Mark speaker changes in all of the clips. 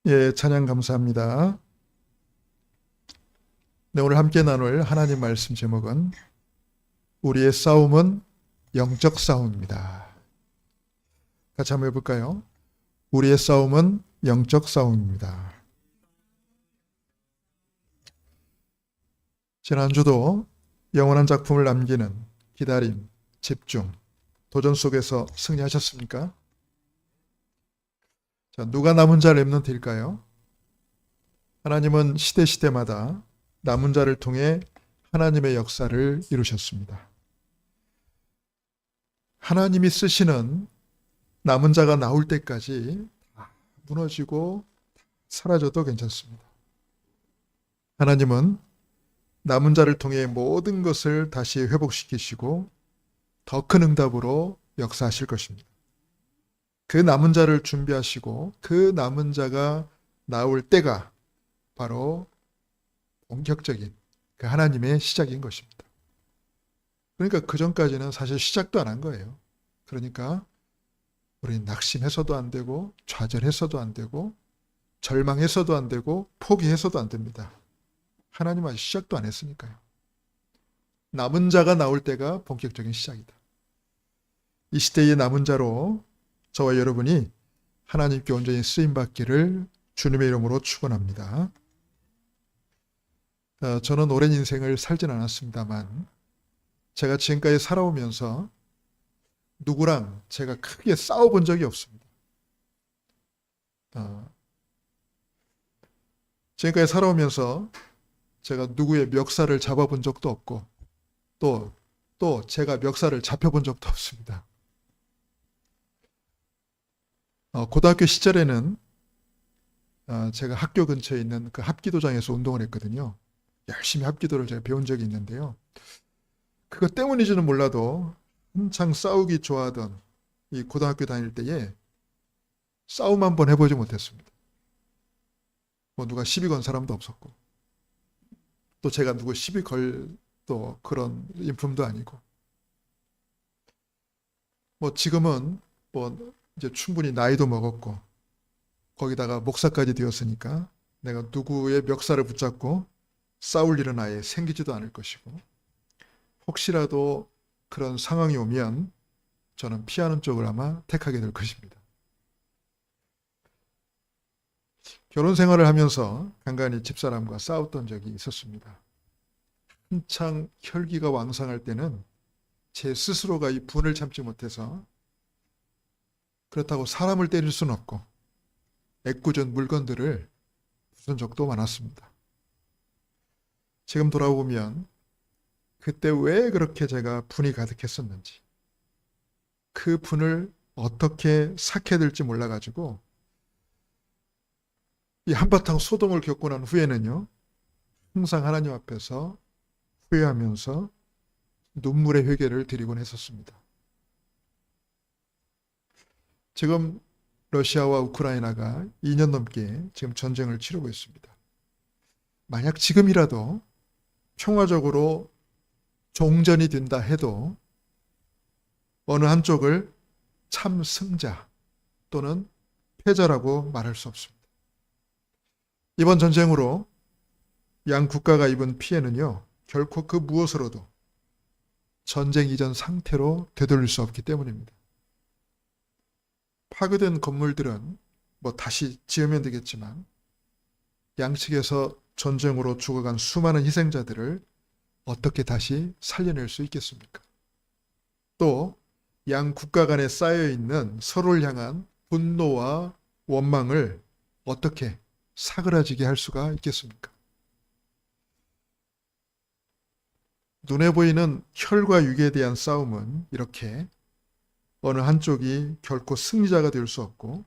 Speaker 1: 예, 찬양 감사합니다. 네, 오늘 함께 나눌 하나님 말씀 제목은 우리의 싸움은 영적 싸움입니다. 같이 한번 해볼까요? 우리의 싸움은 영적 싸움입니다. 지난주도 영원한 작품을 남기는 기다림, 집중, 도전 속에서 승리하셨습니까? 자, 누가 남은 자 렘넌트일까요? 하나님은 시대마다 남은 자를 통해 하나님의 역사를 이루셨습니다. 하나님이 쓰시는 남은 자가 나올 때까지 무너지고 사라져도 괜찮습니다. 하나님은 남은 자를 통해 모든 것을 다시 회복시키시고 더 큰 응답으로 역사하실 것입니다. 그 남은 자를 준비하시고 그 남은 자가 나올 때가 바로 본격적인 그 하나님의 시작인 것입니다. 그러니까 그 전까지는 사실 시작도 안 한 거예요. 그러니까 우리는 낙심해서도 안 되고 좌절해서도 안 되고 절망해서도 안 되고 포기해서도 안 됩니다. 하나님 아직 시작도 안 했으니까요. 남은 자가 나올 때가 본격적인 시작이다. 이 시대의 남은 자로 저와 여러분이 하나님께 온전히 쓰임받기를 주님의 이름으로 축원합니다. 저는 오랜 인생을 살진 않았습니다만 제가 지금까지 살아오면서 누구랑 제가 크게 싸워본 적이 없습니다. 지금까지 살아오면서 제가 누구의 멱살을 잡아본 적도 없고 또 제가 멱살을 잡혀본 적도 없습니다. 고등학교 시절에는 제가 학교 근처에 있는 그 합기도장에서 운동을 했거든요. 열심히 합기도를 제가 배운 적이 있는데요. 그것 때문인지는 몰라도 한창 싸우기 좋아하던 이 고등학교 다닐 때에 싸움 한번 해보지 못했습니다. 뭐 누가 시비 건 사람도 없었고 또 제가 누구 시비 걸 또 그런 인품도 아니고 뭐 지금은 뭐 이제 충분히 나이도 먹었고 거기다가 목사까지 되었으니까 내가 누구의 멱살을 붙잡고 싸울 일은 아예 생기지도 않을 것이고 혹시라도 그런 상황이 오면 저는 피하는 쪽을 아마 택하게 될 것입니다. 결혼 생활을 하면서 간간히 집사람과 싸웠던 적이 있었습니다. 한창 혈기가 왕성할 때는 제 스스로가 이 분을 참지 못해서 그렇다고 사람을 때릴 수는 없고 애꿎은 물건들을 부순 적도 많았습니다. 지금 돌아보면 그때 왜 그렇게 제가 분이 가득했었는지 그 분을 어떻게 삭혀들지 몰라가지고 이 한바탕 소동을 겪고 난 후에는요 항상 하나님 앞에서 후회하면서 눈물의 회개를 드리곤 했었습니다. 지금 러시아와 우크라이나가 2년 넘게 지금 전쟁을 치르고 있습니다. 만약 지금이라도 평화적으로 종전이 된다 해도 어느 한쪽을 참 승자 또는 패자라고 말할 수 없습니다. 이번 전쟁으로 양 국가가 입은 피해는요, 결코 그 무엇으로도 전쟁 이전 상태로 되돌릴 수 없기 때문입니다. 파괴된 건물들은 뭐 다시 지으면 되겠지만 양측에서 전쟁으로 죽어간 수많은 희생자들을 어떻게 다시 살려낼 수 있겠습니까? 또 양 국가 간에 쌓여있는 서로를 향한 분노와 원망을 어떻게 사그라지게 할 수가 있겠습니까? 눈에 보이는 혈과 육에 대한 싸움은 이렇게 어느 한쪽이 결코 승리자가 될 수 없고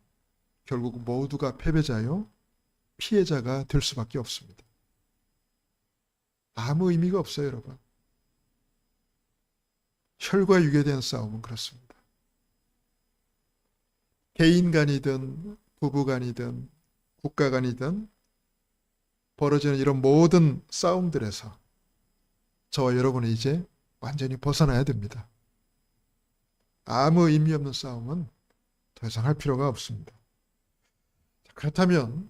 Speaker 1: 결국 모두가 패배자요 피해자가 될 수밖에 없습니다. 아무 의미가 없어요, 여러분. 혈과 육에 대한 싸움은 그렇습니다. 개인 간이든 부부 간이든 국가 간이든 벌어지는 이런 모든 싸움들에서 저와 여러분은 이제 완전히 벗어나야 됩니다. 아무 의미 없는 싸움은 더 이상 할 필요가 없습니다. 그렇다면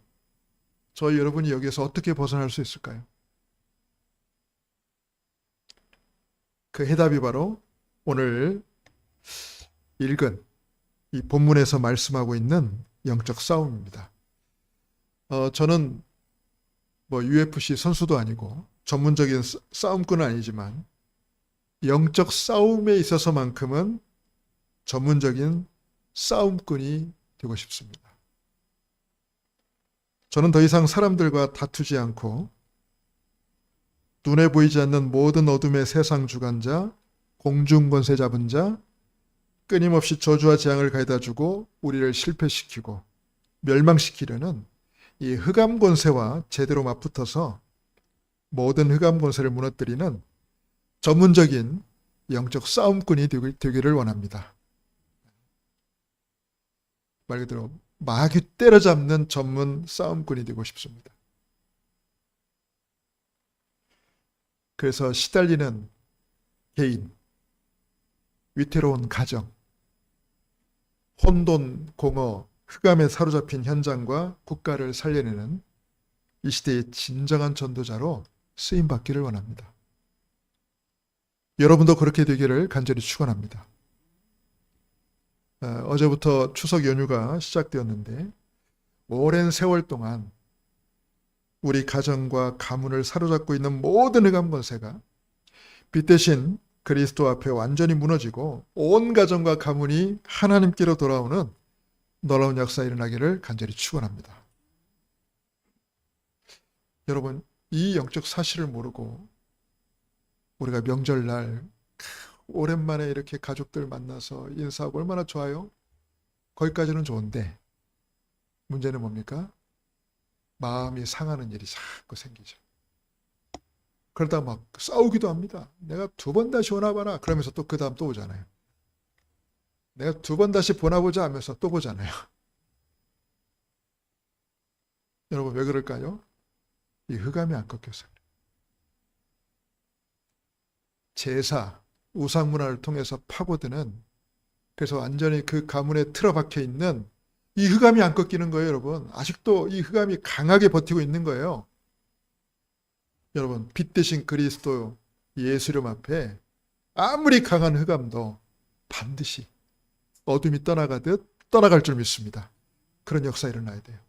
Speaker 1: 저희 여러분이 여기에서 어떻게 벗어날 수 있을까요? 그 해답이 바로 오늘 읽은 이 본문에서 말씀하고 있는 영적 싸움입니다. 저는 뭐 UFC 선수도 아니고 전문적인 싸움꾼은 아니지만 영적 싸움에 있어서만큼은 전문적인 싸움꾼이 되고 싶습니다. 저는 더 이상 사람들과 다투지 않고 눈에 보이지 않는 모든 어둠의 세상 주관자, 공중 권세 잡은 자, 끊임없이 저주와 재앙을 가해다주고 우리를 실패시키고 멸망시키려는 이 흑암 권세와 제대로 맞붙어서 모든 흑암 권세를 무너뜨리는 전문적인 영적 싸움꾼이 되기를 원합니다. 말 그대로 마귀 때려잡는 전문 싸움꾼이 되고 싶습니다. 그래서 시달리는 개인, 위태로운 가정, 혼돈, 공허, 흑암에 사로잡힌 현장과 국가를 살려내는 이 시대의 진정한 전도자로 쓰임받기를 원합니다. 여러분도 그렇게 되기를 간절히 축원합니다. 어제부터 추석 연휴가 시작되었는데 오랜 세월 동안 우리 가정과 가문을 사로잡고 있는 모든 흑암 권세가 빛 대신 그리스도 앞에 완전히 무너지고 온 가정과 가문이 하나님께로 돌아오는 놀라운 역사 일어나기를 간절히 축원합니다. 여러분, 이 영적 사실을 모르고 우리가 명절날 오랜만에 이렇게 가족들 만나서 인사하고 얼마나 좋아요? 거기까지는 좋은데 문제는 뭡니까? 마음이 상하는 일이 자꾸 생기죠. 그러다 막 싸우기도 합니다. 내가 2번 다시 오나봐라 그러면서 또 그 다음 또 오잖아요. 내가 2번 다시 보나보자 하면서 또 보잖아요. 여러분 왜 그럴까요? 이 흑암이 안 꺾여서. 제사, 우상문화를 통해서 파고드는, 그래서 완전히 그 가문에 틀어박혀 있는 이 흑암이 안 꺾이는 거예요, 여러분. 아직도 이 흑암이 강하게 버티고 있는 거예요. 여러분, 빛 대신 그리스도 예수님 앞에 아무리 강한 흑암도 반드시 어둠이 떠나가듯 떠나갈 줄 믿습니다. 그런 역사 일어나야 돼요.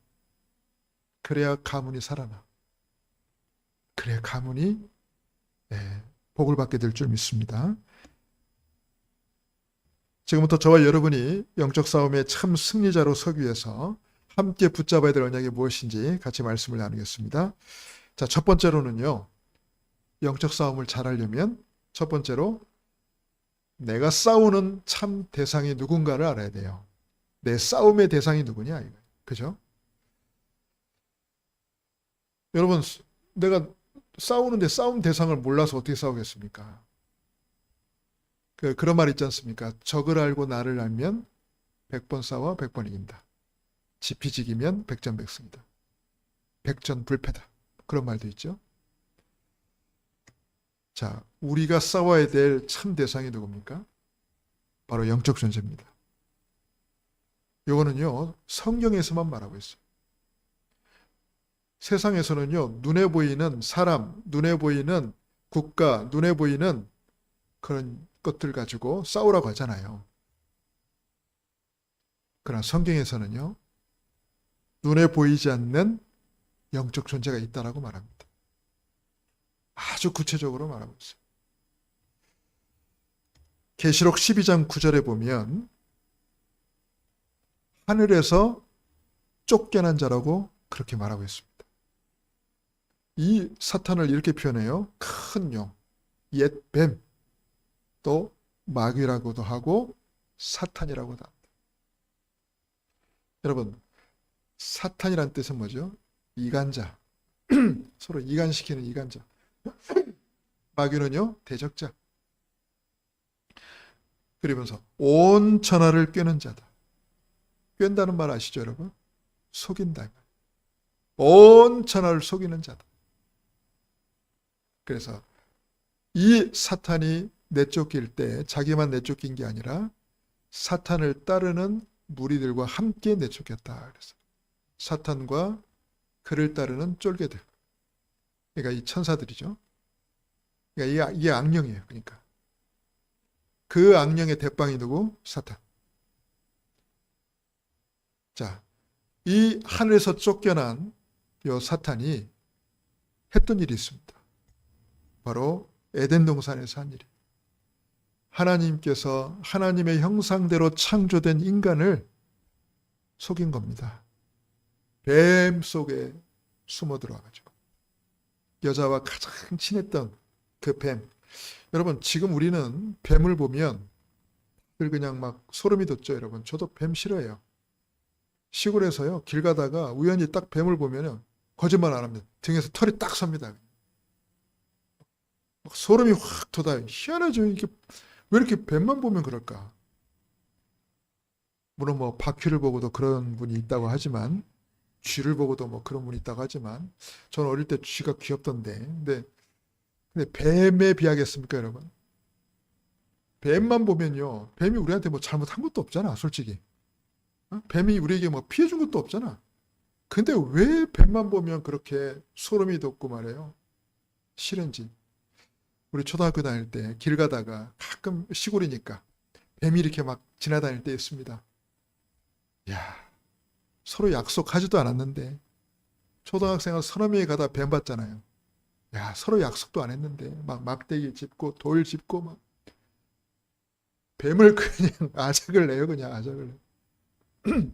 Speaker 1: 그래야 가문이 살아나. 그래야 가문이 복을 받게 될 줄 믿습니다. 지금부터 저와 여러분이 영적 싸움의 참 승리자로 서기 위해서 함께 붙잡아야 될 언약이 무엇인지 같이 말씀을 나누겠습니다. 자, 첫 번째로는요. 영적 싸움을 잘하려면 첫 번째로 내가 싸우는 참 대상이 누군가를 알아야 돼요. 내 싸움의 대상이 누구냐 이거. 그죠? 여러분, 내가 싸우는데 싸움 대상을 몰라서 어떻게 싸우겠습니까? 그런 말 있지 않습니까? 적을 알고 나를 알면 100번 싸워 100번 이긴다. 지피지기면 백전백승이다. 백전불패다. 그런 말도 있죠. 자, 우리가 싸워야 될 참 대상이 누굽니까? 바로 영적 존재입니다. 이거는요, 성경에서만 말하고 있어요. 세상에서는요, 눈에 보이는 사람, 눈에 보이는 국가, 눈에 보이는 그런 것들 가지고 싸우라고 하잖아요. 그러나 성경에서는요, 눈에 보이지 않는 영적 존재가 있다라고 말합니다. 아주 구체적으로 말하고 있어요. 계시록 12장 9절에 보면 하늘에서 쫓겨난 자라고 그렇게 말하고 있습니다. 이 사탄을 이렇게 표현해요. 큰 용, 옛 뱀, 또 마귀라고도 하고 사탄이라고도 합니다. 여러분, 사탄이란 뜻은 뭐죠? 이간자. 서로 이간시키는 이간자. 마귀는요, 대적자. 그러면서 온 천하를 꿰는 자다. 꿰는다는 말 아시죠, 여러분? 속인다. 온 천하를 속이는 자다. 그래서 이 사탄이 내쫓길 때 자기만 내쫓긴 게 아니라 사탄을 따르는 무리들과 함께 내쫓겠다. 그래서 사탄과 그를 따르는 쫄개들. 그러니까 이 천사들이죠. 그러니까 이게 악령이에요. 그러니까 그 악령의 대빵이 누구? 사탄. 자, 이 하늘에서 쫓겨난 요 사탄이 했던 일이 있습니다. 바로 에덴 동산에서 한 일이. 하나님께서 하나님의 형상대로 창조된 인간을 속인 겁니다. 뱀 속에 숨어 들어와가지고 여자와 가장 친했던 그 뱀. 여러분 지금 우리는 뱀을 보면 그냥 막 소름이 돋죠. 여러분 저도 뱀 싫어해요. 시골에서요 길 가다가 우연히 딱 뱀을 보면은 거짓말 안 합니다. 등에서 털이 딱 섭니다. 막 소름이 확 돋아요. 희한하죠. 이게 왜 이렇게 뱀만 보면 그럴까? 물론 뭐 바퀴를 보고도 그런 분이 있다고 하지만 쥐를 보고도 뭐 그런 분이 있다고 하지만 저는 어릴 때 쥐가 귀엽던데 근데 뱀에 비하겠습니까 여러분? 뱀만 보면요 뱀이 우리한테 뭐 잘못한 것도 없잖아 솔직히. 뱀이 우리에게 뭐 피해 준 것도 없잖아. 근데 왜 뱀만 보면 그렇게 소름이 돋고 말해요? 싫은지. 우리 초등학교 다닐 때 길 가다가 가끔 시골이니까 뱀이 이렇게 막 지나다닐 때 있습니다. 야, 서로 약속하지도 않았는데 초등학생은 서너 명이 가다 뱀 봤잖아요. 야, 서로 약속도 안 했는데 막 막대기 짚고 돌 짚고 막 뱀을 그냥 아작을 내요. 그냥 아작을 내요.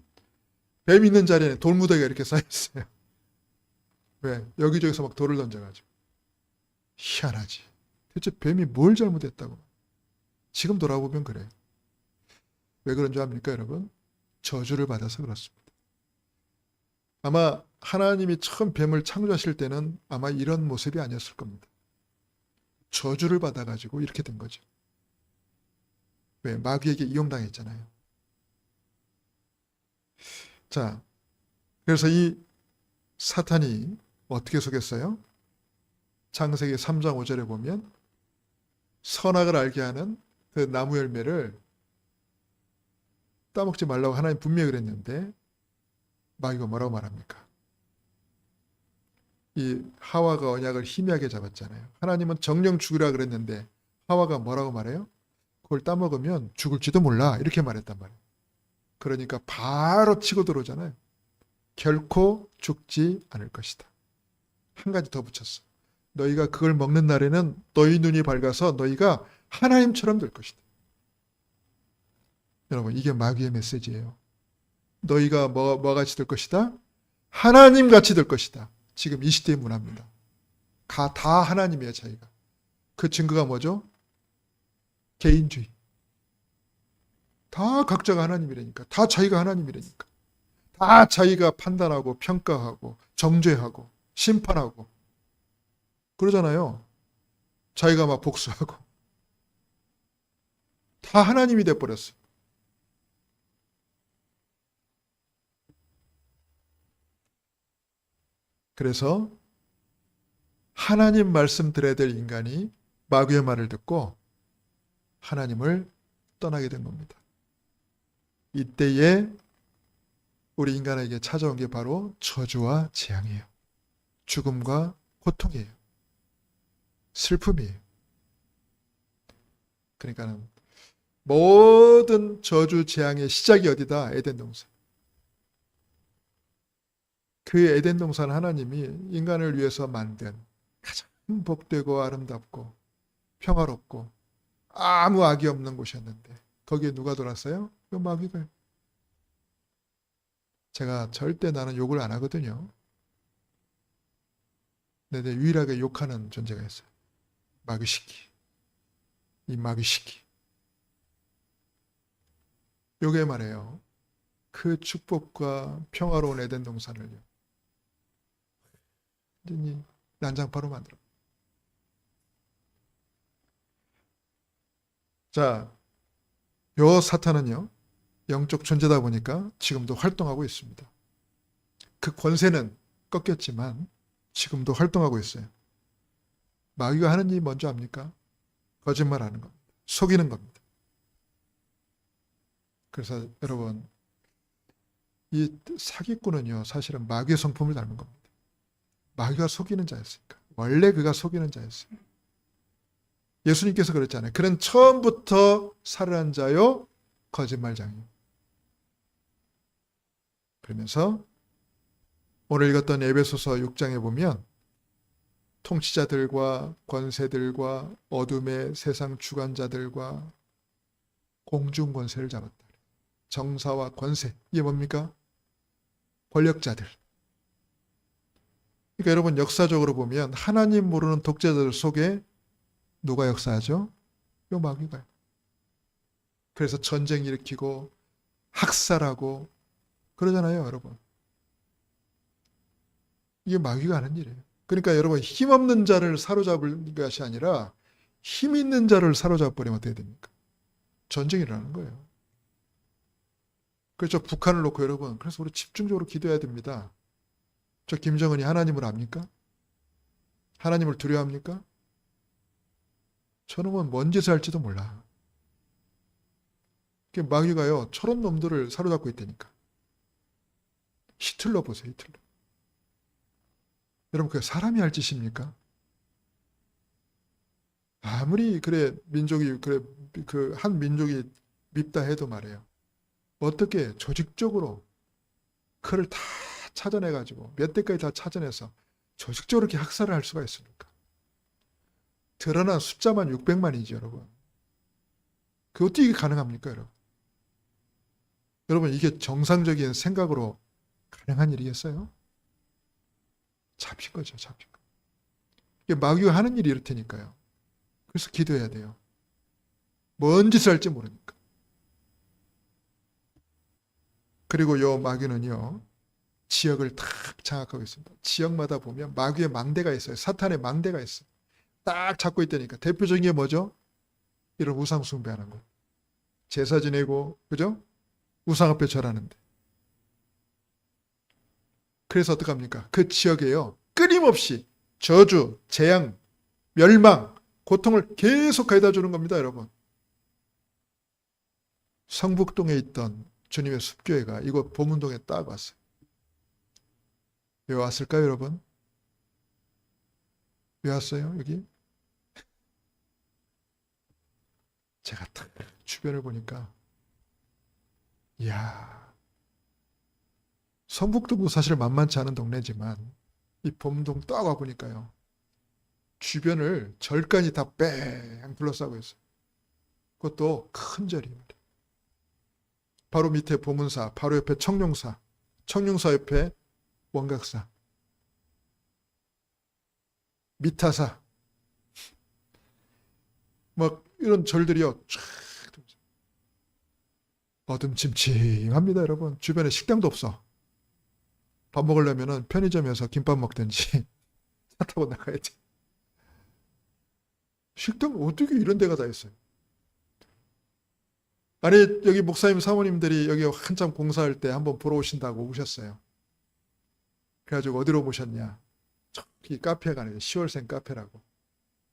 Speaker 1: 뱀 있는 자리에 돌무더기가 이렇게 쌓여있어요. 왜? 여기저기서 막 돌을 던져가지고. 희한하지. 대체 뱀이 뭘 잘못했다고. 지금 돌아보면 그래요. 왜 그런 줄 압니까 여러분? 저주를 받아서 그렇습니다. 아마 하나님이 처음 뱀을 창조하실 때는 아마 이런 모습이 아니었을 겁니다. 저주를 받아가지고 이렇게 된 거죠. 왜? 마귀에게 이용당했잖아요. 자, 그래서 이 사탄이 어떻게 속였어요? 창세기 3장 5절에 보면 선악을 알게 하는 그 나무 열매를 따먹지 말라고 하나님 분명히 그랬는데 마귀가 뭐라고 말합니까? 이 하와가 언약을 희미하게 잡았잖아요. 하나님은 정령 죽으라 그랬는데 하와가 뭐라고 말해요? 그걸 따먹으면 죽을지도 몰라 이렇게 말했단 말이에요. 그러니까 바로 치고 들어오잖아요. 결코 죽지 않을 것이다. 한 가지 더 붙였어. 너희가 그걸 먹는 날에는 너희 눈이 밝아서 너희가 하나님처럼 될 것이다. 여러분 이게 마귀의 메시지예요. 너희가 뭐 같이 될 것이다? 하나님 같이 될 것이다. 지금 이 시대의 문화입니다. 다 하나님이에요 자기가. 그 증거가 뭐죠? 개인주의. 다 각자가 하나님이라니까. 다 자기가 하나님이라니까. 다 자기가 판단하고 평가하고 정죄하고 심판하고 그러잖아요. 자기가 막 복수하고. 다 하나님이 돼버렸어요. 그래서 하나님 말씀 들어야 될 인간이 마귀의 말을 듣고 하나님을 떠나게 된 겁니다. 이때에 우리 인간에게 찾아온 게 바로 저주와 재앙이에요. 죽음과 고통이에요. 슬픔이에요. 그러니까는 모든 저주 재앙의 시작이 어디다? 에덴 동산. 그 에덴 동산 하나님이 인간을 위해서 만든 가장 복되고 아름답고 평화롭고 아무 악이 없는 곳이었는데 거기에 누가 들어왔어요? 그 마귀가요. 제가 절대 나는 욕을 안 하거든요. 근데 유일하게 욕하는 존재가 있어요. 마귀 시키. 이 마귀 시키. 요게 말이에요. 그 축복과 평화로운 에덴 동산을요. 완전히 난장파로 만들어. 자, 요 사탄은요. 영적 존재다 보니까 지금도 활동하고 있습니다. 그 권세는 꺾였지만 지금도 활동하고 있어요. 마귀가 하는 일이 뭔지 압니까? 거짓말하는 겁니다. 속이는 겁니다. 그래서 여러분 이 사기꾼은요 사실은 마귀의 성품을 닮은 겁니다. 마귀가 속이는 자였으니까. 원래 그가 속이는 자였어요. 예수님께서 그랬잖아요. 그는 처음부터 살인한 자요 거짓말장이요. 그러면서 오늘 읽었던 에베소서 6장에 보면 통치자들과 권세들과 어둠의 세상 주관자들과 공중 권세를 잡았다. 정사와 권세, 이게 뭡니까? 권력자들. 그러니까 여러분 역사적으로 보면 하나님 모르는 독재자들 속에 누가 역사하죠? 요 마귀가요. 그래서 전쟁 일으키고 학살하고 그러잖아요, 여러분. 이게 마귀가 하는 일이에요. 그러니까 여러분 힘없는 자를 사로잡을 것이 아니라 힘 있는 자를 사로잡아버리면 어떻게 됩니까? 전쟁이 일어나는 거예요. 그렇죠. 북한을 놓고 여러분, 그래서 우리 집중적으로 기도해야 됩니다. 저 김정은이 하나님을 압니까? 하나님을 두려워합니까? 저놈은 뭔 짓을 할지도 몰라. 마귀가요, 저런 놈들을 사로잡고 있다니까. 히틀러 보세요, 히틀러. 여러분, 그게 사람이 할 짓입니까? 아무리 그래 민족이 그래 그 한 민족이 밉다 해도 말이에요. 어떻게 조직적으로 그를 다 찾아내가지고 몇 대까지 다 찾아내서 조직적으로 이렇게 학살을 할 수가 있습니까? 드러난 숫자만 600만이죠, 여러분. 그 어떻게 이게 가능합니까, 여러분? 여러분, 이게 정상적인 생각으로 가능한 일이겠어요? 잡힌 거죠, 잡힌 거. 이게 마귀가 하는 일이 이렇다니까요. 그래서 기도해야 돼요. 뭔 짓을 할지 모르니까. 그리고 요 마귀는요, 지역을 탁 장악하고 있습니다. 지역마다 보면 마귀의 망대가 있어요. 사탄의 망대가 있어요. 딱 잡고 있다니까. 대표적인 게 뭐죠? 이런 우상 숭배하는 거. 제사 지내고, 그죠? 우상 앞에 절하는데. 그래서 어떡합니까? 그 지역에요, 끊임없이 저주, 재앙, 멸망, 고통을 계속 가져다 주는 겁니다, 여러분. 성북동에 있던 주님의 숲교회가 이곳 보문동에 딱 왔어요. 왜 왔을까요, 여러분? 왜 왔어요, 여기? 제가 딱 주변을 보니까, 이야, 성북동도 사실 만만치 않은 동네지만, 이 보문동 딱 와보니까요, 주변을 절간이 다 뺑 둘러싸고 있어요. 그것도 큰 절이에요. 바로 밑에 보문사, 바로 옆에 청룡사, 청룡사 옆에 원각사, 미타사, 막 이런 절들이요, 쫙 어둠침침합니다, 여러분. 주변에 식당도 없어. 밥 먹으려면은 편의점에서 김밥 먹든지 차 타고 나가야 돼. 식당 어떻게 이런 데가 다 있어요? 아니, 여기 목사님 사모님들이 여기 한참 공사할 때 한번 보러 오신다고 오셨어요. 그래가지고 어디로 모셨냐? 저기 카페에 가는 10월생 카페라고.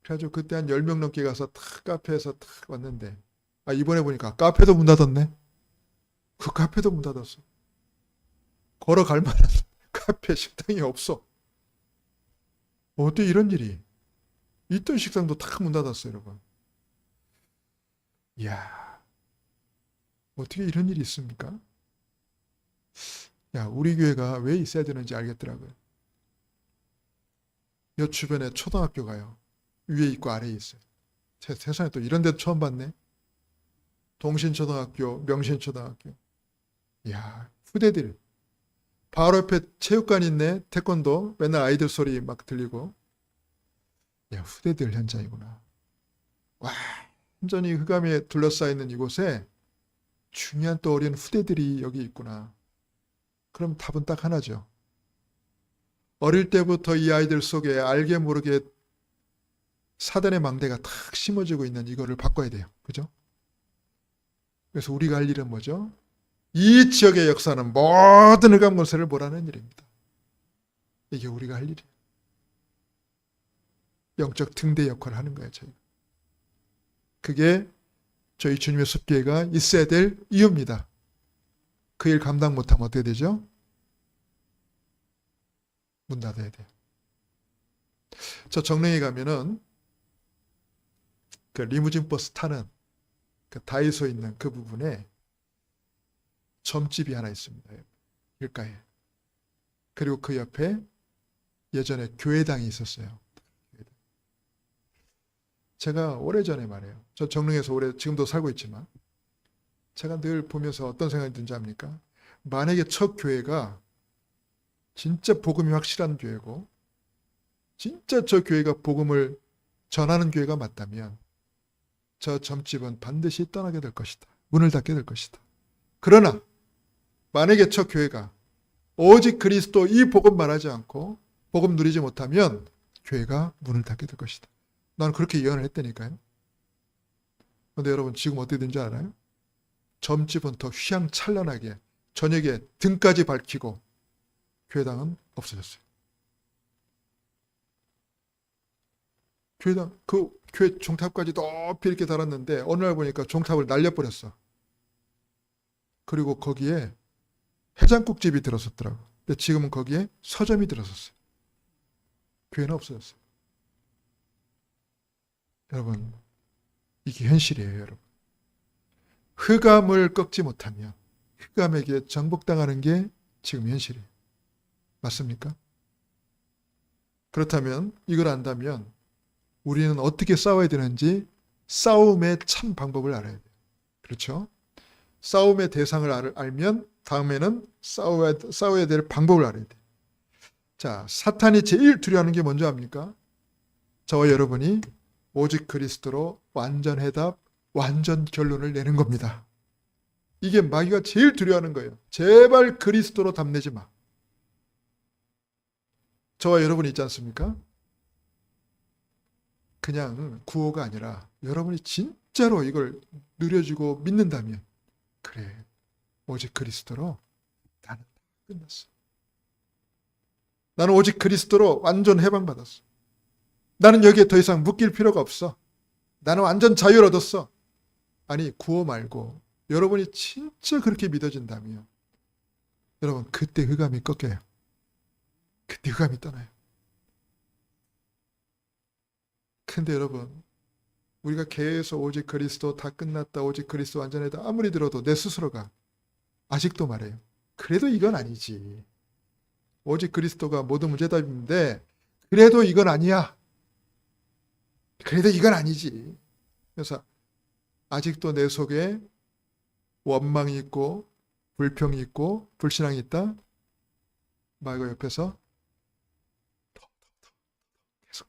Speaker 1: 그래가지고 그때 한 10명 넘게 가서 탁 카페에서 탁 왔는데, 아, 이번에 보니까 카페도 문 닫았네. 그 카페도 문 닫았어. 걸어갈 만한 카페 식당이 없어. 어떻게 이런 일이? 있던 식당도 탁 문 닫았어요, 여러분. 이야, 어떻게 이런 일이 있습니까? 야, 우리 교회가 왜 있어야 되는지 알겠더라고요. 여 주변에 초등학교가요, 위에 있고 아래에 있어요. 세상에 또 이런 데도 처음 봤네. 동신초등학교, 명신초등학교. 이야, 후대들. 바로 옆에 체육관 있네. 태권도. 맨날 아이들 소리 막 들리고. 야, 후대들 현장이구나. 완전히 흑암에 둘러싸여 이곳에 중요한 또 어린 후대들이 여기 있구나. 그럼 답은 딱 하나죠. 어릴 때부터 이 아이들 속에 알게 모르게 사단의 망대가 탁 심어지고 있는 이거를 바꿔야 돼요. 그죠? 그래서 우리가 할 일은 뭐죠? 이 지역의 역사는 모든 흑암 권세를 몰아내는 일입니다. 이게 우리가 할 일이에요. 영적 등대 역할을 하는 거예요, 저희가. 그게 저희 주님의 숲교회가 있어야 될 이유입니다. 그 일 감당 못하면 어떻게 되죠? 문 닫아야 돼요. 저 정릉에 가면은 그 리무진 버스 타는 그 다이소 있는 그 부분에 점집이 하나 있습니다. 길가에. 그리고 그 옆에 예전에 교회당이 있었어요. 제가 오래전에 말해요. 저 정릉에서 지금도 살고 있지만 제가 늘 보면서 어떤 생각이 든지 압니까? 만약에 첫 교회가 진짜 복음이 확실한 교회고 진짜 저 교회가 복음을 전하는 교회가 맞다면 저 점집은 반드시 떠나게 될 것이다. 문을 닫게 될 것이다. 그러나 만약에 저 교회가 오직 그리스도 이 복음 말하지 않고 복음 누리지 못하면 교회가 문을 닫게 될 것이다. 나는 그렇게 예언을 했다니까요. 그런데 여러분 지금 어떻게 된지 알아요? 점집은 더 휘황찬란하게 저녁에 등까지 밝히고 교회당은 없어졌어요. 교회당 그 교회 종탑까지 높이 이렇게 달았는데 어느 날 보니까 종탑을 날려버렸어. 그리고 거기에 해장국집이 들어섰더라고. 근데 지금은 거기에 서점이 들어섰어요. 교회는 없어졌어요. 여러분 이게 현실이에요. 여러분 흑암을 꺾지 못하면 흑암에게 정복당하는 게 지금 현실이에요. 맞습니까? 그렇다면 이걸 안다면 우리는 어떻게 싸워야 되는지 싸움의 참 방법을 알아야 돼요. 그렇죠? 싸움의 대상을 알면 다음에는 싸워야 될 방법을 알아야 돼요. 자, 사탄이 제일 두려워하는 게 뭔지 압니까? 저와 여러분이 오직 그리스도로 완전 해답, 완전 결론을 내는 겁니다. 이게 마귀가 제일 두려워하는 거예요. 제발 그리스도로 답내지 마. 저와 여러분이 있지 않습니까? 그냥 구호가 아니라 여러분이 진짜로 이걸 누려주고 믿는다면 그래, 오직 그리스도로 나는 끝났어. 나는 오직 그리스도로 완전 해방받았어. 나는 여기에 더 이상 묶일 필요가 없어. 나는 완전 자유를 얻었어. 아니 구호 말고 여러분이 진짜 그렇게 믿어진다면 여러분 그때 흑암이 꺾여요. 그때 흑암이 떠나요. 근데 여러분 우리가 계속 오직 그리스도 다 끝났다 오직 그리스도 완전하다 아무리 들어도 내 스스로가 아직도 말해요. 그래도 이건 아니지. 오직 그리스도가 모든 문제답인데 그래도 이건 아니야. 그래도 이건 아니지. 그래서 아직도 내 속에 원망이 있고 불평이 있고 불신앙이 있다. 마귀가 옆에서 계속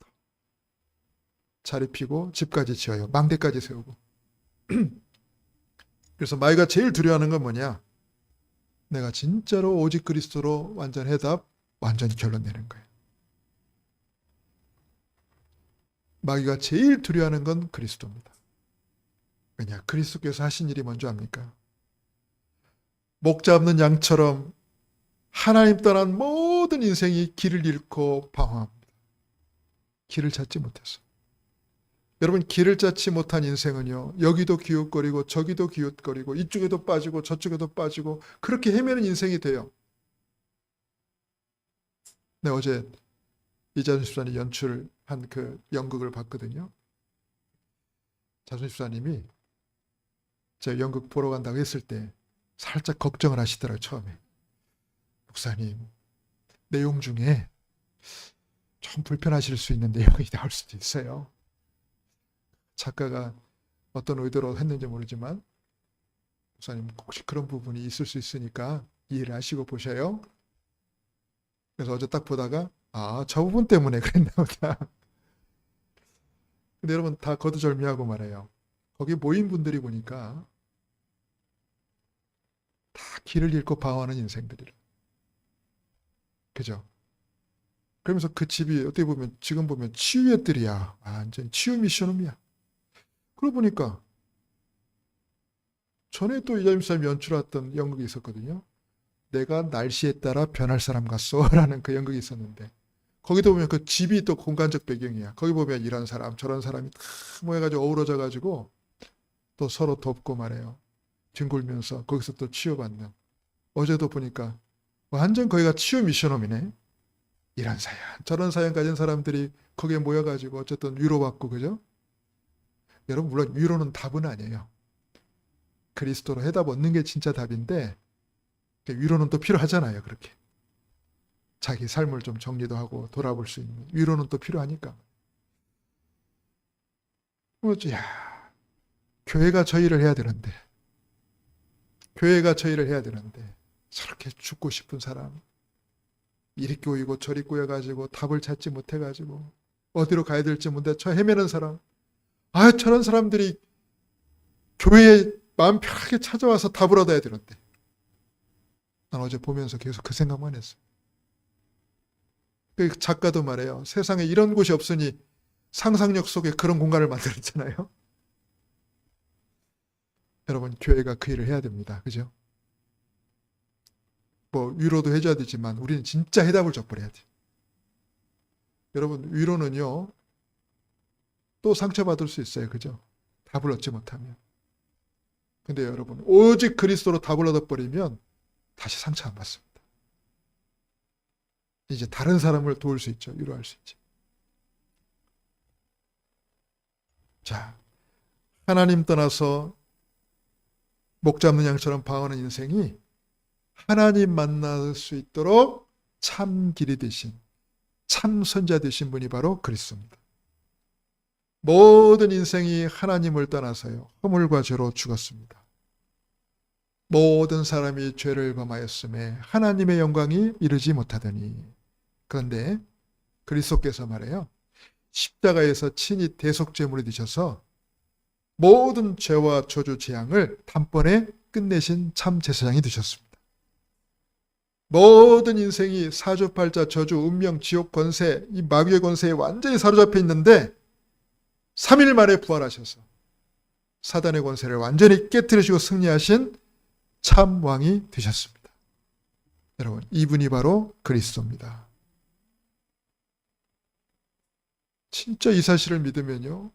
Speaker 1: 자리 피고 집까지 지어요. 망대까지 세우고. 그래서 마귀가 제일 두려워하는 건 뭐냐? 내가 진짜로 오직 그리스도로 완전 해답, 완전 결론 내는 거예요. 마귀가 제일 두려워하는 건 그리스도입니다. 왜냐? 그리스도께서 하신 일이 뭔지 압니까? 목자 없는 양처럼 하나님 떠난 모든 인생이 길을 잃고 방황합니다. 길을 찾지 못해서. 여러분 길을 찾지 못한 인생은요. 여기도 기웃거리고 저기도 기웃거리고 이쪽에도 빠지고 저쪽에도 빠지고 그렇게 헤매는 인생이 돼요. 네, 어제 이자순 집사님이 연출한 그 연극을 봤거든요. 자순 집사님이 제가 연극 보러 간다고 했을 때 살짝 걱정을 하시더라고요. 처음에. 목사님 내용 중에 좀 불편하실 수 있는 내용이 나올 수도 있어요. 작가가 어떤 의도로 했는지 모르지만 목사님 혹시 그런 부분이 있을 수 있으니까 이해를 하시고 보셔요. 그래서 어제 딱 보다가 저 부분 때문에 그랬나 보다. 근데 여러분 다 거두절미하고 말해요. 거기 모인 분들이 보니까 다 길을 잃고 방황하는 인생들이라. 그죠? 그러면서 그 집이 어떻게 보면 지금 보면 치유의 뜰이야. 완전 치유 미션홈이야. 그러고 보니까 전에 또 이자임 사람이 연출했던 연극이 있었거든요. 내가 날씨에 따라 변할 사람 같소라는 그 연극이 있었는데 거기도 보면 그 집이 또 공간적 배경이야. 거기 보면 이런 사람 저런 사람이 다 모여가지고 어우러져 가지고 또 서로 돕고 말해요. 뒹굴면서 거기서 또 치유받는. 어제도 보니까 완전 거기가 치유 미션홈이네. 이런 사연 저런 사연 가진 사람들이 거기에 모여가지고 어쨌든 위로받고, 그죠? 여러분, 물론 위로는 답은 아니에요. 그리스도로 해답 얻는 게 진짜 답인데, 위로는 또 필요하잖아요. 그렇게 자기 삶을 좀 정리도 하고 돌아볼 수 있는 위로는 또 필요하니까. 야, 교회가 저 일을 해야 되는데, 저렇게 죽고 싶은 사람, 이리 꼬이고 저리 꼬여가지고 답을 찾지 못해가지고 어디로 가야 될지 모르는데 저 헤매는 사람, 저런 사람들이 교회에 마음 편하게 찾아와서 답을 얻어야 되는데, 난 어제 보면서 계속 그 생각만 했어요. 그 작가도 말해요. 세상에 이런 곳이 없으니 상상력 속에 그런 공간을 만들었잖아요. 여러분, 교회가 그 일을 해야 됩니다. 그죠? 뭐 위로도 해줘야 되지만 우리는 진짜 해답을 줘버려야 돼. 여러분, 위로는요, 또 상처받을 수 있어요. 그죠? 답을 얻지 못하면. 근데 여러분, 오직 그리스도로 답을 얻어버리면 다시 상처 안 받습니다. 이제 다른 사람을 도울 수 있죠. 위로할 수 있죠. 자, 하나님 떠나서 목 잡는 양처럼 방황하는 인생이 하나님 만날 수 있도록 참 길이 되신, 참 선자 되신 분이 바로 그리스도입니다. 모든 인생이 하나님을 떠나서요, 허물과 죄로 죽었습니다. 모든 사람이 죄를 범하였음에 하나님의 영광이 이르지 못하더니, 그런데 그리스도께서 말해요. 십자가에서 친히 대속제물이 되셔서 모든 죄와 저주 재앙을 단번에 끝내신 참 제사장이 되셨습니다. 모든 인생이 사주팔자, 저주, 운명, 지옥 권세, 이 마귀의 권세에 완전히 사로잡혀 있는데 3일 만에 부활하셔서 사단의 권세를 완전히 깨뜨리시고 승리하신 참 왕이 되셨습니다. 여러분, 이분이 바로 그리스도입니다. 진짜 이 사실을 믿으면요,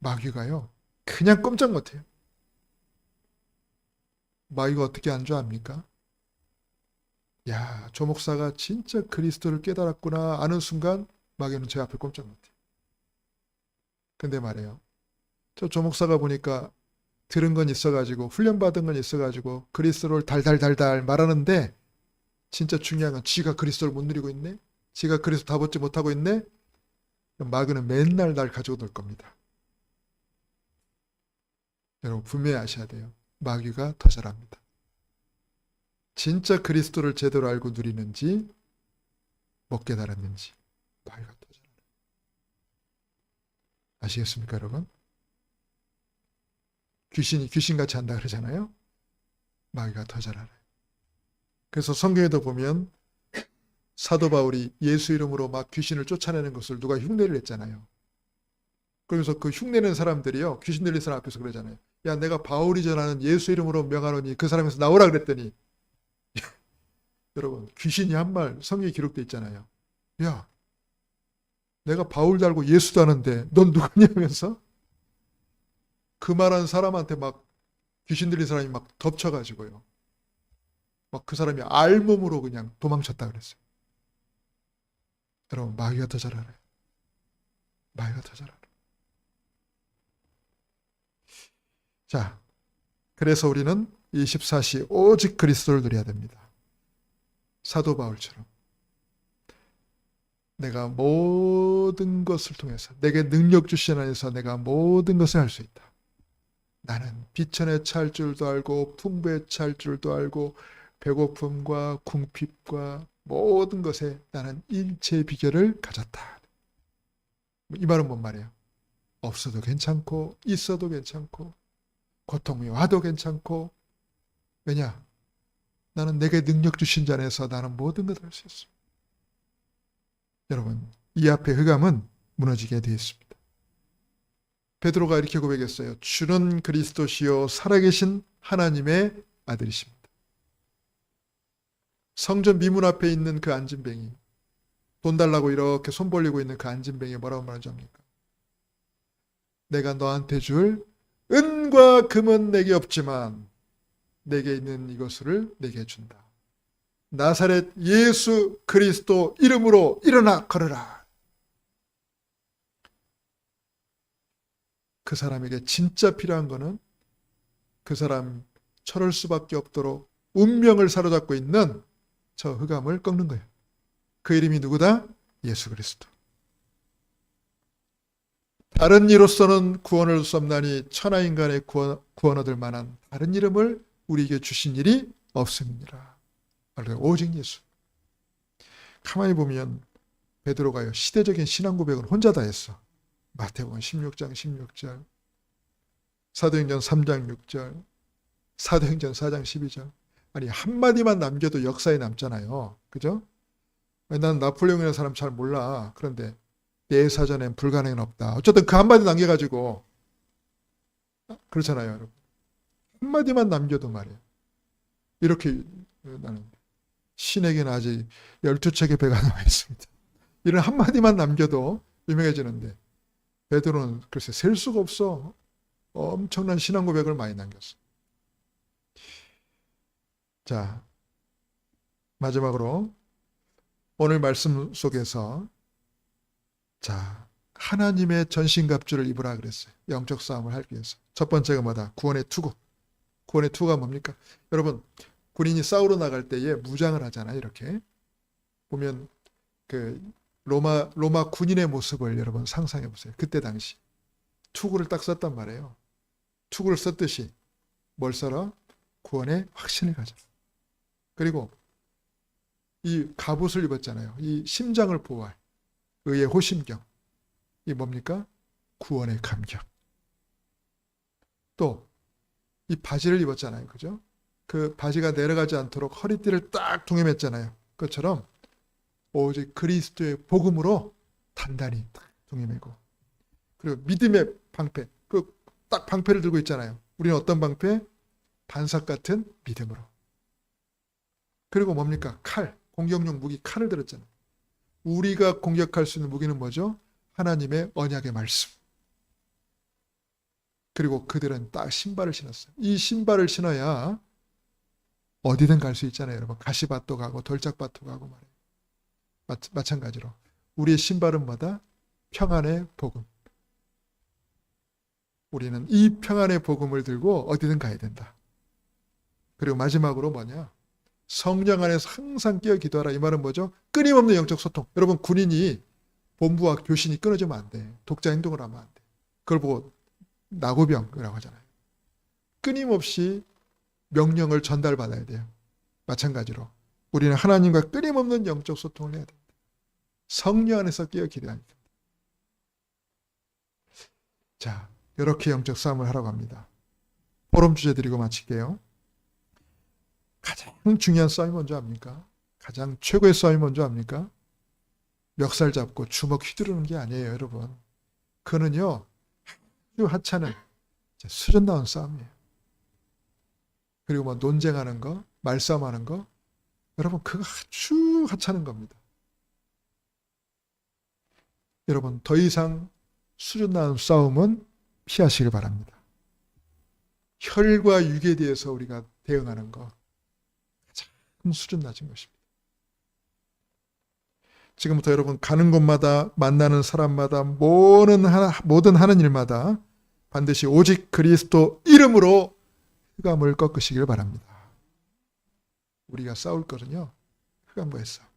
Speaker 1: 마귀가요, 그냥 꼼짝 못해요. 마귀가 어떻게 안 좋아합니까? 야, 조 목사가 진짜 그리스도를 깨달았구나 아는 순간 마귀는 제 앞에 꼼짝 못해요. 근데 말이에요, 저 조 목사가 보니까 들은 건 있어가지고 훈련받은 건 있어가지고 그리스도를 달달달달 말하는데 진짜 중요한 건 지가 그리스도를 못 누리고 있네? 지가 그리스도 다 받지 못하고 있네? 마귀는 맨날 날 가지고 놀 겁니다. 여러분, 분명히 아셔야 돼요. 마귀가 더 잘합니다. 진짜 그리스도를 제대로 알고 누리는지 못 깨달았는지 마귀가 더 잘합니다. 아시겠습니까, 여러분? 귀신이 귀신같이 한다 그러잖아요. 마귀가 더 잘 알아요. 그래서 성경에도 보면 사도 바울이 예수 이름으로 막 귀신을 쫓아내는 것을 누가 흉내를 냈잖아요. 그러면서 그 흉내낸 사람들이요, 귀신 들린 사람 앞에서 그러잖아요. 야, 내가 바울이 전하는 예수 이름으로 명하노니 그 사람에서 나오라 그랬더니 여러분, 귀신이 한 말 성경에 기록되어 있잖아요. 야, 내가 바울 달고 예수도 하는데 넌 누구냐면서 그 말한 사람한테 막 귀신 들린 사람이 막 덮쳐가지고요, 막 그 사람이 알몸으로 그냥 도망쳤다 그랬어요. 여러분, 마귀가 더 잘 알아요. 마귀가 더 잘 알아요. 자, 그래서 우리는 24시 오직 그리스도를 누려야 됩니다. 사도 바울처럼 내가 모든 것을 통해서 내게 능력 주신 안에서 내가 모든 것을 할 수 있다. 나는 비천에 찰 줄도 알고 풍부에 찰 줄도 알고 배고픔과 궁핍과 모든 것에 나는 일체의 비결을 가졌다. 이 말은 뭔 말이에요? 없어도 괜찮고 있어도 괜찮고 고통이 와도 괜찮고, 왜냐? 나는 내게 능력 주신 자 안에서 나는 모든 것을 할 수 있습니다. 여러분, 이 앞에 흑암은 무너지게 되어 있습니다. 베드로가 이렇게 고백했어요. 주는 그리스도시요 살아계신 하나님의 아들이십니다. 성전 미문 앞에 있는 그 안진뱅이, 돈 달라고 이렇게 손 벌리고 있는 그 안진뱅이 뭐라고 말하는지 압니까? 내가 너한테 줄 은과 금은 내게 없지만 내게 있는 이것을 내게 준다. 나사렛 예수 그리스도 이름으로 일어나 걸으라. 그 사람에게 진짜 필요한 거는 그 사람 철할 수밖에 없도록 운명을 사로잡고 있는 저 흑암을 꺾는 거예요. 그 이름이 누구다? 예수 그리스도. 다른 이로서는 구원을 수 없나니 천하 인간의 구원 얻을 만한 다른 이름을 우리에게 주신 일이 없습니다. 오직 예수. 가만히 보면 베드로가요, 시대적인 신앙 고백은 혼자 다 했어. 마태복음 16장 16절, 사도행전 3장 6절, 사도행전 4장 12절. 아니 한마디만 남겨도 역사에 남잖아요. 그죠? 난 나폴레옹이라는 사람 잘 몰라. 그런데 내 사전엔 불가능은 없다. 어쨌든 그 한마디 남겨가지고 그렇잖아요, 여러분. 한마디만 남겨도 말이에요. 이렇게 나는 신에게는 아직 12척의 배가 남아 있습니다. 이런 한마디만 남겨도 유명해지는데 베드로는 글쎄 셀 수가 없어. 엄청난 신앙 고백을 많이 남겼어. 자, 마지막으로 오늘 말씀 속에서 자, 하나님의 전신갑주를 입으라 그랬어요. 영적 싸움을 하기 위해서. 첫 번째가 뭐다? 구원의 투구. 구원의 투구가 뭡니까? 여러분, 군인이 싸우러 나갈 때에 무장을 하잖아요. 이렇게 보면 그 로마 군인의 모습을 여러분 상상해 보세요. 그때 당시 투구를 딱 썼단 말이에요. 투구를 썼듯이 뭘 써라? 구원의 확신을 가져. 그리고 이 갑옷을 입었잖아요. 이 심장을 보호할 의의 호심경. 이 뭡니까? 구원의 감격. 또 이 바지를 입었잖아요. 그죠? 그 바지가 내려가지 않도록 허리띠를 딱 동여맸잖아요. 그것처럼 오직 그리스도의 복음으로 단단히 딱 동여매고, 그리고 믿음의 방패, 그 딱 방패를 들고 있잖아요. 우리는 어떤 방패? 반석 같은 믿음으로. 그리고 뭡니까? 칼, 공격용 무기 칼을 들었잖아요. 우리가 공격할 수 있는 무기는 뭐죠? 하나님의 언약의 말씀. 그리고 그들은 딱 신발을 신었어요. 이 신발을 신어야 어디든 갈 수 있잖아요, 여러분. 가시밭도 가고 돌짝밭도 가고 말이에요. 마찬가지로 우리의 신발은 뭐다? 평안의 복음. 우리는 이 평안의 복음을 들고 어디든 가야 된다. 그리고 마지막으로 뭐냐? 성령 안에서 항상 깨어 기도하라. 이 말은 뭐죠? 끊임없는 영적 소통. 여러분, 군인이 본부와 교신이 끊어지면 안 돼. 독자 행동을 하면 안 돼. 그걸 보고 나고병이라고 하잖아요. 끊임없이 명령을 전달받아야 돼요. 마찬가지로 우리는 하나님과 끊임없는 영적 소통을 해야 됩니다. 성령 안에서 깨어 기도합니다. 자, 이렇게 영적 싸움을 하라고 합니다. 포럼 주제 드리고 마칠게요. 가장 중요한 싸움이 뭔지 압니까? 가장 최고의 싸움이 뭔지 압니까? 멱살 잡고 주먹 휘두르는 게 아니에요, 여러분. 그는요, 아주 하찮은 수준 나온 싸움이에요. 그리고 뭐 논쟁하는 거, 말싸움하는 거, 여러분 그거 아주 하찮은 겁니다. 여러분 더 이상 수준 나온 싸움은 피하시길 바랍니다. 혈과 육에 대해서 우리가 대응하는 거 가장 수준 낮은 것입니다. 지금부터 여러분 가는 곳마다 만나는 사람마다 모든 하는 일마다 반드시 오직 그리스도 이름으로 흑암을 꺾으시길 바랍니다. 우리가 싸울 거는요, 흑암과의 싸움.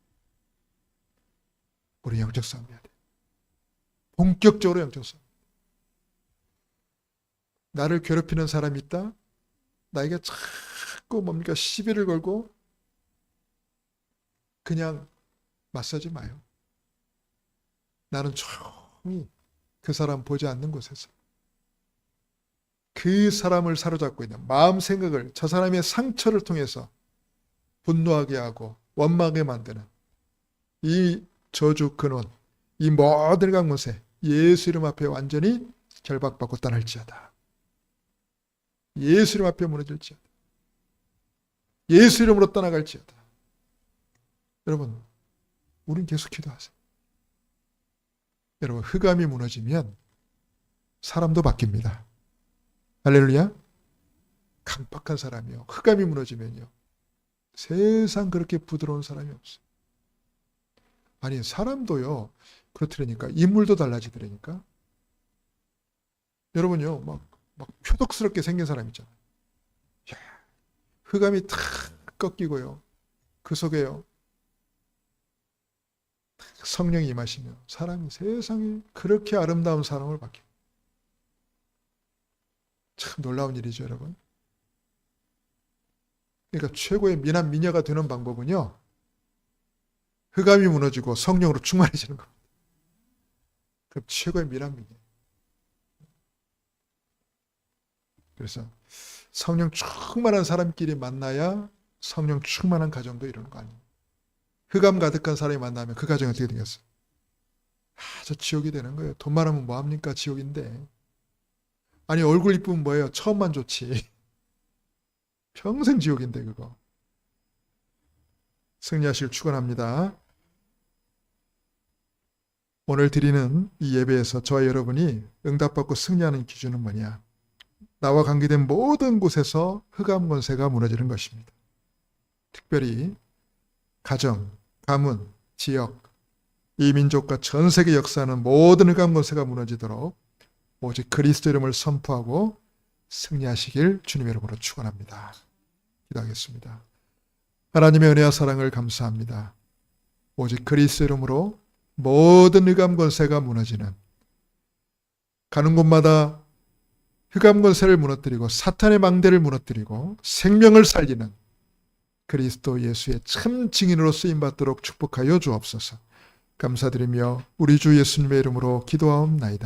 Speaker 1: 우리 영적 싸움 해야 돼. 본격적으로 영적 싸움. 나를 괴롭히는 사람이 있다? 나에게 자꾸 뭡니까? 시비를 걸고 그냥 맞서지 마요. 나는 조용히 그 사람 보지 않는 곳에서 그 사람을 사로잡고 있는 마음 생각을 저 사람의 상처를 통해서 분노하게 하고 원망하게 만드는 이 저주 근원, 이 모든 강못에 예수 이름 앞에 완전히 결박받고 떠날지어다. 예수 이름 앞에 무너질지어다. 예수 이름으로 떠나갈지어다. 여러분, 우린 계속 기도하세요. 여러분, 흑암이 무너지면 사람도 바뀝니다. 할렐루야. 강팍한 사람이요, 흑암이 무너지면요, 세상 그렇게 부드러운 사람이 없어요. 아니 사람도요 그렇더라니까. 인물도 달라지더라니까. 여러분요, 막 표독스럽게 생긴 사람 있잖아요. 야, 흑암이 탁 꺾이고요. 그 속에요. 성령이 임하시며 사람이 세상에 그렇게 아름다운 사람을 바뀌고. 참 놀라운 일이죠, 여러분. 그러니까 최고의 미남 미녀가 되는 방법은요, 흑암이 무너지고 성령으로 충만해지는 겁니다. 그럼 최고의 미남 미녀. 그래서 성령 충만한 사람끼리 만나야 성령 충만한 가정도 이루는 거 아니에요. 흑암 가득한 사람이 만나면 그 가정이 어떻게 되겠어요? 저 지옥이 되는 거예요. 돈 많으면 뭐합니까? 지옥인데. 아니 얼굴 이쁘면 뭐예요? 처음만 좋지. 평생 지옥인데 그거. 승리하시길 축원합니다. 오늘 드리는 이 예배에서 저와 여러분이 응답받고 승리하는 기준은 뭐냐? 나와 관계된 모든 곳에서 흑암 권세가 무너지는 것입니다. 특별히 가정, 가문, 지역, 이 민족과 전 세계 역사는 모든 흑암 권세가 무너지도록 오직 그리스도 이름을 선포하고 승리하시길 주님의 이름으로 축원합니다. 기도하겠습니다. 하나님의 은혜와 사랑을 감사합니다. 오직 그리스도 이름으로 모든 흑암 권세가 무너지는, 가는 곳마다 흑암 권세를 무너뜨리고 사탄의 망대를 무너뜨리고 생명을 살리는 그리스도 예수의 참 증인으로 쓰임받도록 축복하여 주옵소서. 감사드리며 우리 주 예수님의 이름으로 기도하옵나이다.